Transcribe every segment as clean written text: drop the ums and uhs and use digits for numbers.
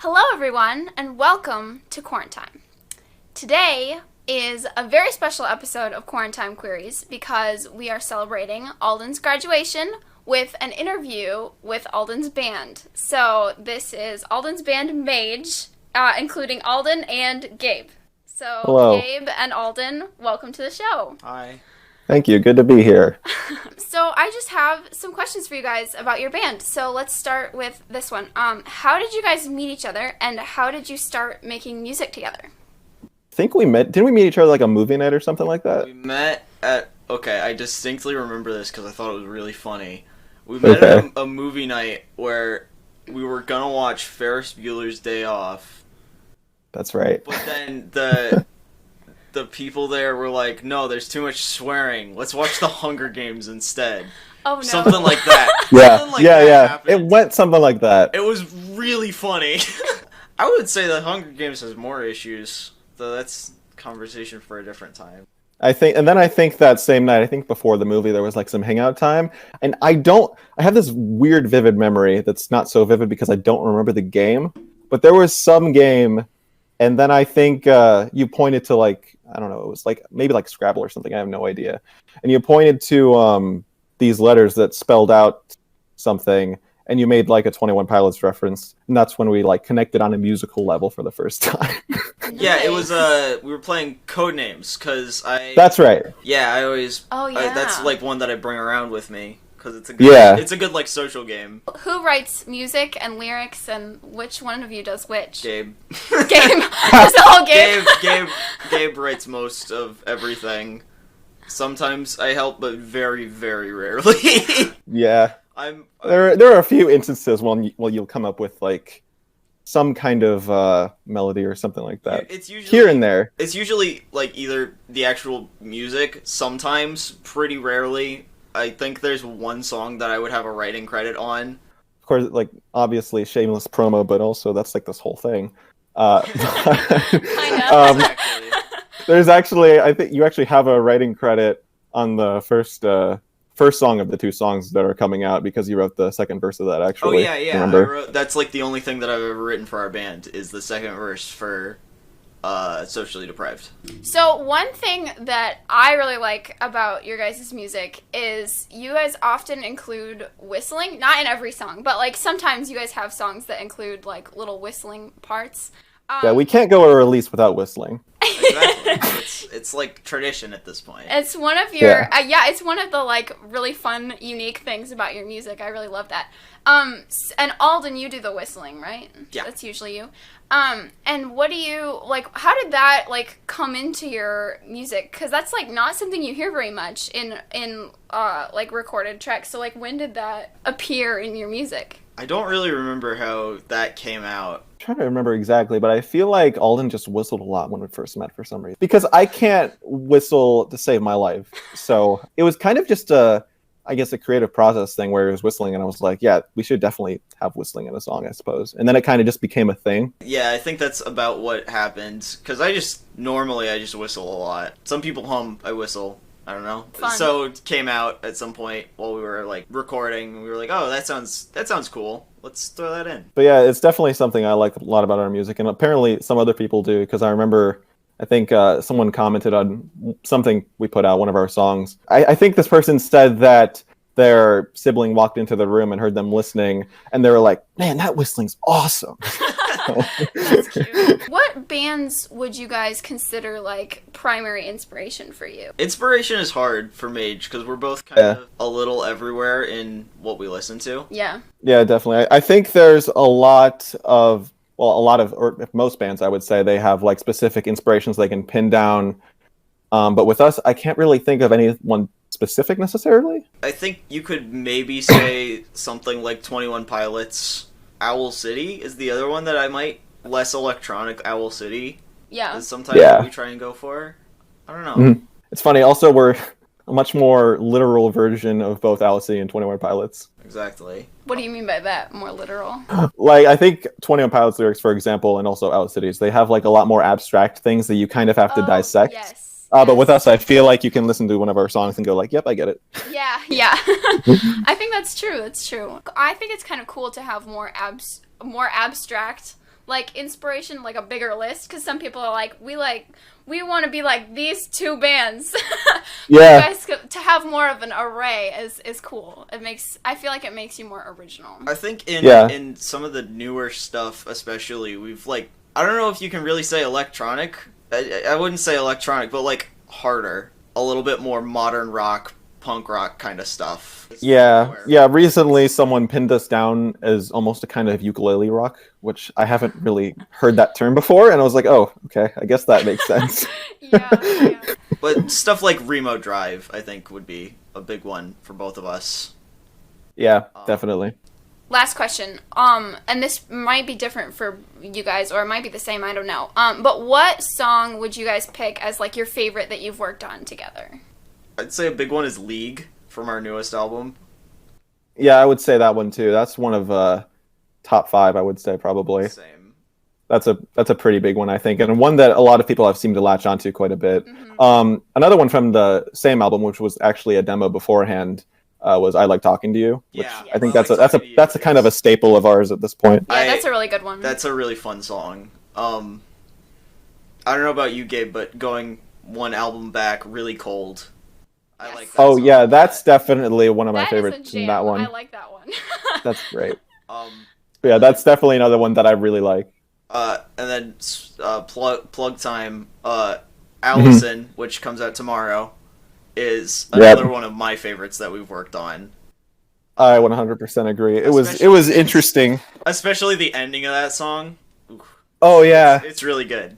Hello, everyone, and welcome to QuarenTime. Today is a very special episode of QuarenTime Queries because we are celebrating Alden's graduation with an interview with Alden's band. So this is Alden's band, MAGE, including Alden and Gabe. So Hello. Gabe and Alden, welcome to the show. Hi. Thank you. Good to be here. So I just have some questions for you guys about your band. So let's start with this one. How did you guys meet each other, and how did you start making music together? I think we met. Didn't we meet each other like a movie night or something like that? We met at... Okay, I distinctly remember this because I thought it was really funny. We met at a movie night where we were gonna watch Ferris Bueller's Day Off. That's right. But then the people there were like, no, there's too much swearing. Let's watch The Hunger Games instead. Oh, no. Something like that. Yeah, Something like that happened. It went something like that. It was really funny. I would say The Hunger Games has more issues, though that's conversation for a different time. I think that same night, I think before the movie, there was like some hangout time, and I have this weird vivid memory that's not so vivid because I don't remember the game, but there was some game, and then I think you pointed to like, I don't know, it was like maybe like Scrabble or something, I have no idea, and you pointed to these letters that spelled out something, and you made like a 21 Pilots reference, and that's when we like connected on a musical level for the first time. Yeah, it was, we were playing Codenames, because That's right. Yeah, I always... Oh, yeah. That's, like, one that I bring around with me, because it's a good... It's a good, like, social game. Who writes music and lyrics, and which one of you does which? Gabe. Gabe. Just the whole Gabe. Gabe writes most of everything. Sometimes I help, but very, very rarely. Yeah. There are a few instances when you'll come up with like some kind of melody or something like that. It's usually here and there. It's usually like either the actual music. Sometimes, pretty rarely, I think there's one song that I would have a writing credit on. Of course, like obviously shameless promo, but also that's like this whole thing. I know. Exactly. There's actually, I think you actually have a writing credit on the first song of the two songs that are coming out because you wrote the second verse of that, actually. Oh, yeah. That's like the only thing that I've ever written for our band is the second verse for Socially Deprived. So one thing that I really like about your guys' music is you guys often include whistling. Not in every song, but like sometimes you guys have songs that include like little whistling parts. Yeah, we can't go a release without whistling. Exactly. It's like tradition at this point. It's one of your it's one of the like really fun, unique things about your music. I really love that. And Alden, you do the whistling, right? Yeah. That's usually you. And what do you like? How did that like come into your music? Because that's like not something you hear very much in like recorded tracks. So like, when did that appear in your music? I don't really remember how that came out. I'm trying to remember exactly, but I feel like Alden just whistled a lot when we first met for some reason. Because I can't whistle to save my life. So it was kind of just a creative process thing where he was whistling, and I was like, yeah, we should definitely have whistling in a song, I suppose. And then it kind of just became a thing. Yeah, I think that's about what happened. Because I just whistle a lot. Some people hum, I whistle. I don't know. Fun. So it came out at some point while we were like recording. We were like, oh, that sounds cool. Let's throw that in. But yeah, it's definitely something I like a lot about our music, and apparently some other people do, because I remember, I think someone commented on something we put out, one of our songs. I think this person said that their sibling walked into the room and heard them listening, and they were like, man, that whistling's awesome. That's cute. What bands would you guys consider like primary inspiration for you? Inspiration is hard for Mage because we're both kind of a little everywhere in what we listen to. Yeah. Yeah, definitely. I think there's or most bands, I would say, they have like specific inspirations they can pin down. But with us, I can't really think of anyone specific necessarily. I think you could maybe say something like 21 Pilots. Owl City is the other one that I might... Less electronic Owl City. Yeah. Is sometimes what we try and go for. I don't know. Mm-hmm. It's funny. Also, we're a much more literal version of both Owl City and 21 Pilots. Exactly. What do you mean by that? More literal? Like, I think 21 Pilots lyrics, for example, and also Owl Cities, they have like a lot more abstract things that you kind of have to dissect. Yes. But with us, I feel like you can listen to one of our songs and go like, yep, I get it. Yeah. I think that's true. I think it's kind of cool to have more abstract like inspiration, like a bigger list? Because some people are like, we want to be like these two bands. Yeah. You guys, to have more of an array is cool. I feel like it makes you more original. I think in some of the newer stuff, especially, we've like, I don't know if you can really say electronic. I wouldn't say electronic, but like harder, a little bit more modern rock, punk rock kind of stuff. Yeah. Recently, someone pinned us down as almost a kind of ukulele rock, which I haven't really heard that term before, and I was like, oh, okay, I guess that makes sense. Yeah. But stuff like Remote Drive, I think, would be a big one for both of us. Yeah, definitely. Last question. And this might be different for you guys, or it might be the same. I don't know. But what song would you guys pick as like your favorite that you've worked on together? I'd say a big one is League from our newest album. Yeah, I would say that one too. That's one of top 5, I would say, probably. Same. That's a pretty big one, I think, and one that a lot of people have seemed to latch onto quite a bit. Mm-hmm. Another one from the same album, which was actually a demo beforehand, was "I Like Talking to You," which Yeah, I think I that's a kind of a staple of ours at this point. Yeah, that's a really good one. That's a really fun song. I don't know about you, Gabe, but going one album back, Really Cold. I like that Oh song yeah, a lot. that's definitely one of my That is favorites a in jam. that one. I like that one. That's great. Um, Yeah, that's definitely another one that I really like. and then plug time. Allison, which comes out tomorrow, is another one of my favorites that we've worked on. I 100% agree. It was interesting. Especially the ending of that song. Oof. Oh yeah, It's really good.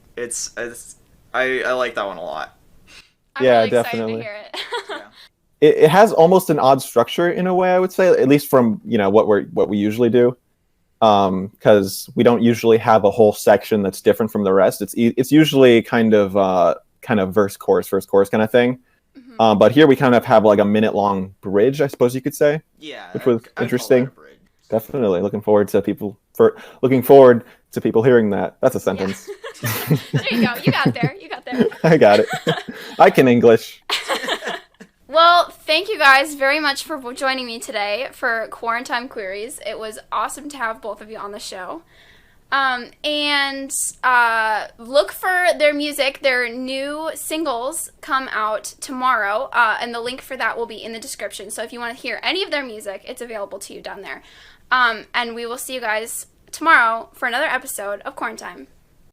I like that one a lot. I'm Yeah, really excited definitely. to hear it. it has almost an odd structure in a way, I would say, at least from what we usually do, because we don't usually have a whole section that's different from the rest. It's usually kind of verse chorus kind of thing. Mm-hmm. But here we kind of have like a minute-long bridge, I suppose you could say. Yeah, Which was I'd interesting. call that a bridge. Definitely looking forward to people hearing that. That's a sentence. Yeah. There you go. You got there. I got it. I can English. Well, thank you guys very much for joining me today for QuarenTime Queries. It was awesome to have both of you on the show. And look for their music. Their new singles come out tomorrow, and the link for that will be in the description. So if you want to hear any of their music, it's available to you down there. And we will see you guys tomorrow for another episode of QuarenTime.